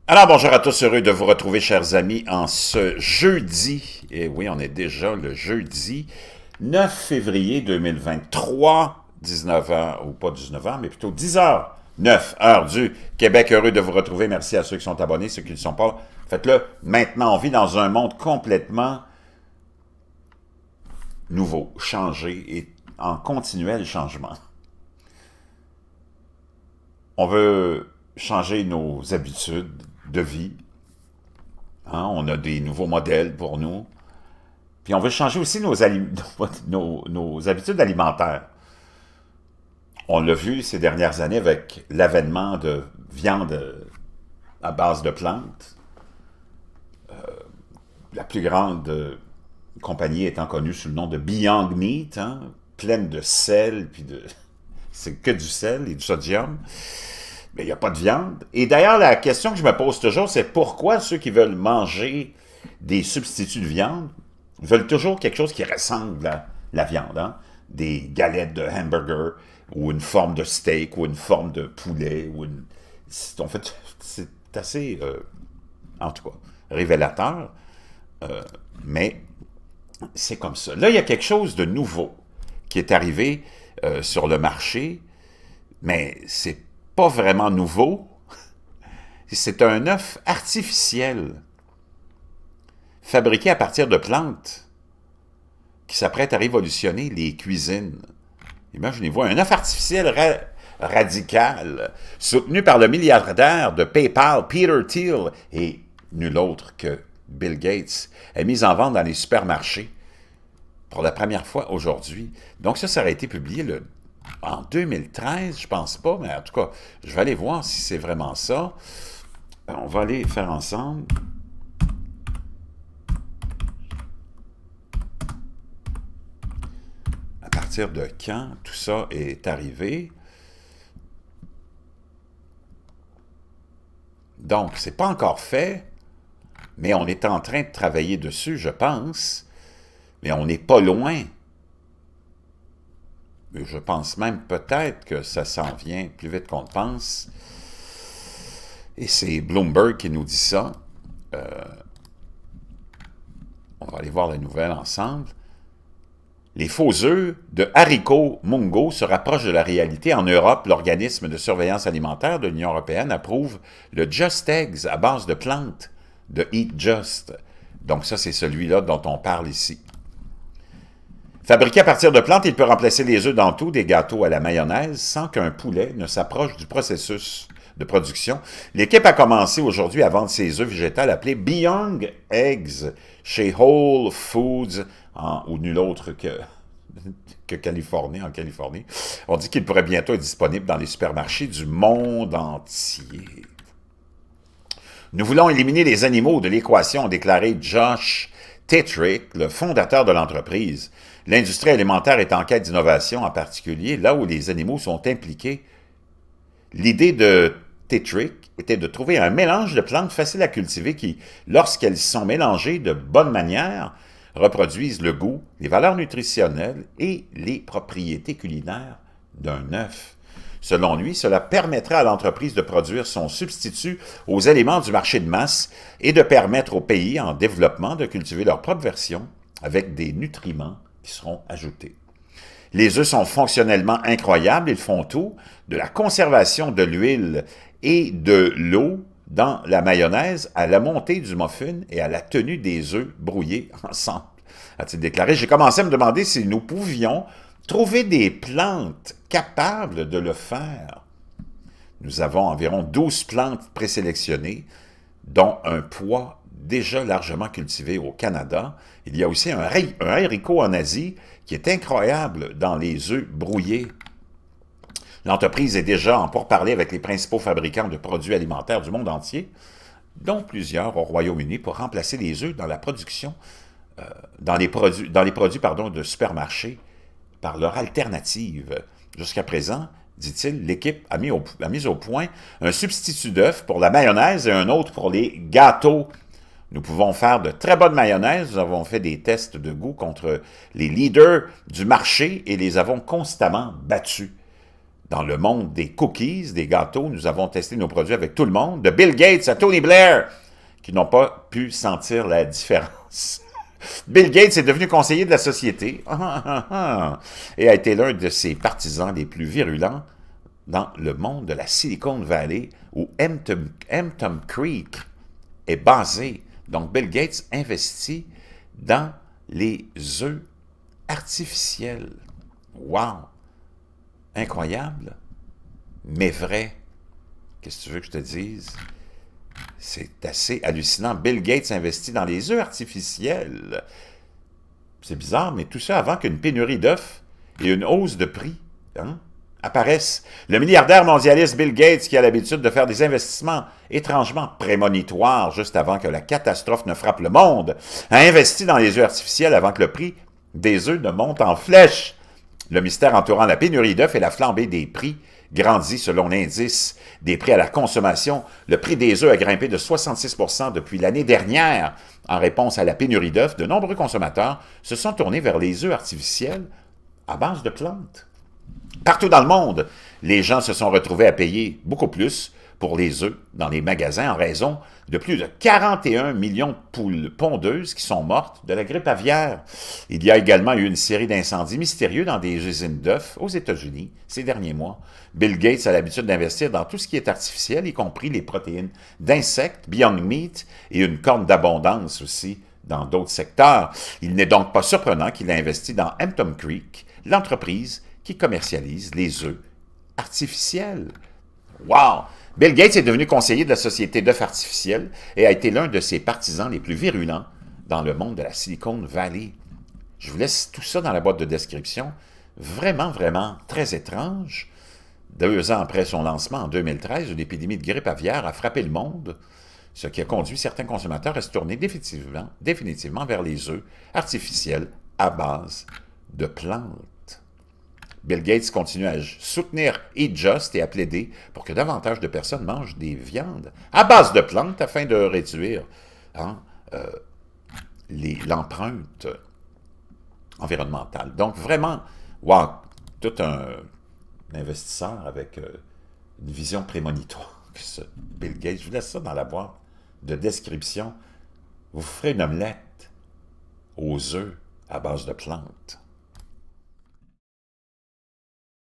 Alors, bonjour à tous, heureux de vous retrouver, chers amis, en ce jeudi. Et oui, on est déjà le jeudi 9 février 2023, 19h, ou pas 19h, mais plutôt 10h, 9 heures du Québec. Heureux de vous retrouver. Merci à ceux qui sont abonnés, ceux qui ne le sont pas. Faites-le maintenant. On vit dans un monde complètement nouveau, changé et en continuel changement. On veut changer nos habitudes de vie. Hein, on a des nouveaux modèles pour nous. Puis on veut changer aussi nos habitudes alimentaires. On l'a vu ces dernières années avec l'avènement de viande à base de plantes. La plus grande compagnie étant connue sous le nom de Beyond Meat, hein, pleine de sel, puis de... c'est que du sel et du sodium. Mais il n'y a pas de viande. Et d'ailleurs, la question que je me pose toujours, c'est pourquoi ceux qui veulent manger des substituts de viande veulent toujours quelque chose qui ressemble à la viande. Hein? Des galettes de hamburger, ou une forme de steak, ou une forme de poulet. En fait, c'est assez, en tout cas, révélateur. Mais c'est comme ça. Là, il y a quelque chose de nouveau qui est arrivé sur le marché, mais c'est pas vraiment nouveau. C'est un œuf artificiel fabriqué à partir de plantes qui s'apprête à révolutionner les cuisines. Imaginez-vous, un œuf artificiel radical, soutenu par le milliardaire de PayPal, Peter Thiel, et nul autre que Bill Gates, est mis en vente dans les supermarchés pour la première fois aujourd'hui. Donc ça aurait été publié en 2013, je pense pas, mais en tout cas, je vais aller voir si c'est vraiment ça. On va aller faire ensemble. À partir de quand tout ça est arrivé? Donc, c'est pas encore fait, mais on est en train de travailler dessus, je pense. Mais on n'est pas loin. Je pense même peut-être que ça s'en vient plus vite qu'on le pense. Et c'est Bloomberg qui nous dit ça. On va aller voir la nouvelle ensemble. Les faux œufs de haricots Mungo se rapprochent de la réalité. En Europe, l'organisme de surveillance alimentaire de l'Union européenne approuve le Just Eggs à base de plantes de Eat Just. Donc ça, c'est celui-là dont on parle ici. Fabriqué à partir de plantes, il peut remplacer les œufs dans tout, des gâteaux à la mayonnaise, sans qu'un poulet ne s'approche du processus de production. L'équipe a commencé aujourd'hui à vendre ses œufs végétales appelés Beyond Eggs chez Whole Foods, ou nul autre que Californie, en Californie. On dit qu'il pourrait bientôt être disponible dans les supermarchés du monde entier. Nous voulons éliminer les animaux de l'équation, a déclaré Josh Tetrick, le fondateur de l'entreprise. L'industrie alimentaire est en quête d'innovation, en particulier là où les animaux sont impliqués. L'idée de Tetrick était de trouver un mélange de plantes faciles à cultiver qui, lorsqu'elles sont mélangées de bonne manière, reproduisent le goût, les valeurs nutritionnelles et les propriétés culinaires d'un œuf. Selon lui, cela permettrait à l'entreprise de produire son substitut aux éléments du marché de masse et de permettre aux pays en développement de cultiver leur propre version avec des nutriments qui seront ajoutés. Les œufs sont fonctionnellement incroyables, ils font tout, de la conservation de l'huile et de l'eau dans la mayonnaise à la montée du muffin et à la tenue des œufs brouillés ensemble, a-t-il déclaré. J'ai commencé à me demander si nous pouvions trouver des plantes capables de le faire. Nous avons environ 12 plantes présélectionnées, dont un pois déjà largement cultivé au Canada. Il y a aussi un haricot en Asie qui est incroyable dans les œufs brouillés. L'entreprise est déjà en pourparlers avec les principaux fabricants de produits alimentaires du monde entier, dont plusieurs au Royaume-Uni, pour remplacer les œufs dans la production, dans les produits de supermarchés par leur alternative. Jusqu'à présent, dit-il, l'équipe a mis au point un substitut d'œuf pour la mayonnaise et un autre pour les gâteaux. Nous pouvons faire de très bonnes mayonnaises. Nous avons fait des tests de goût contre les leaders du marché et les avons constamment battus. Dans le monde des cookies, des gâteaux, nous avons testé nos produits avec tout le monde, de Bill Gates à Tony Blair, qui n'ont pas pu sentir la différence. Bill Gates est devenu conseiller de la société et a été l'un de ses partisans les plus virulents dans le monde de la Silicon Valley, où Hampton Creek est basé. Donc, Bill Gates investit dans les œufs artificiels. Wow! Incroyable, mais vrai. Qu'est-ce que tu veux que je te dise? C'est assez hallucinant. Bill Gates investit dans les œufs artificiels. C'est bizarre, mais tout ça avant qu'une pénurie d'œufs et une hausse de prix apparaissent. Le milliardaire mondialiste Bill Gates, qui a l'habitude de faire des investissements étrangement prémonitoires juste avant que la catastrophe ne frappe le monde, a investi dans les œufs artificiels avant que le prix des œufs ne monte en flèche. Le mystère entourant la pénurie d'œufs et la flambée des prix grandit selon l'indice des prix à la consommation. Le prix des œufs a grimpé de 66 % depuis l'année dernière. En réponse à la pénurie d'œufs, de nombreux consommateurs se sont tournés vers les œufs artificiels à base de plantes. Partout dans le monde, les gens se sont retrouvés à payer beaucoup plus pour les œufs dans les magasins en raison de plus de 41 millions de poules pondeuses qui sont mortes de la grippe aviaire. Il y a également eu une série d'incendies mystérieux dans des usines d'œufs aux États-Unis ces derniers mois. Bill Gates a l'habitude d'investir dans tout ce qui est artificiel, y compris les protéines d'insectes, Beyond Meat et une corne d'abondance aussi dans d'autres secteurs. Il n'est donc pas surprenant qu'il ait investi dans Hampton Creek, l'entreprise qui commercialise les œufs artificiels. Wow! Bill Gates est devenu conseiller de la société d'œufs artificiels et a été l'un de ses partisans les plus virulents dans le monde de la Silicon Valley. Je vous laisse tout ça dans la boîte de description. Vraiment, vraiment très étrange. 2 ans après son lancement en 2013, une épidémie de grippe aviaire a frappé le monde, ce qui a conduit certains consommateurs à se tourner définitivement vers les œufs artificiels à base de plantes. Bill Gates continue à soutenir Eat Just et à plaider pour que davantage de personnes mangent des viandes à base de plantes afin de réduire l'empreinte environnementale. Donc vraiment, wow, tout un investisseur avec une vision prémonitoire que ce Bill Gates. Je vous laisse ça dans la boîte de description. Vous ferez une omelette aux œufs à base de plantes.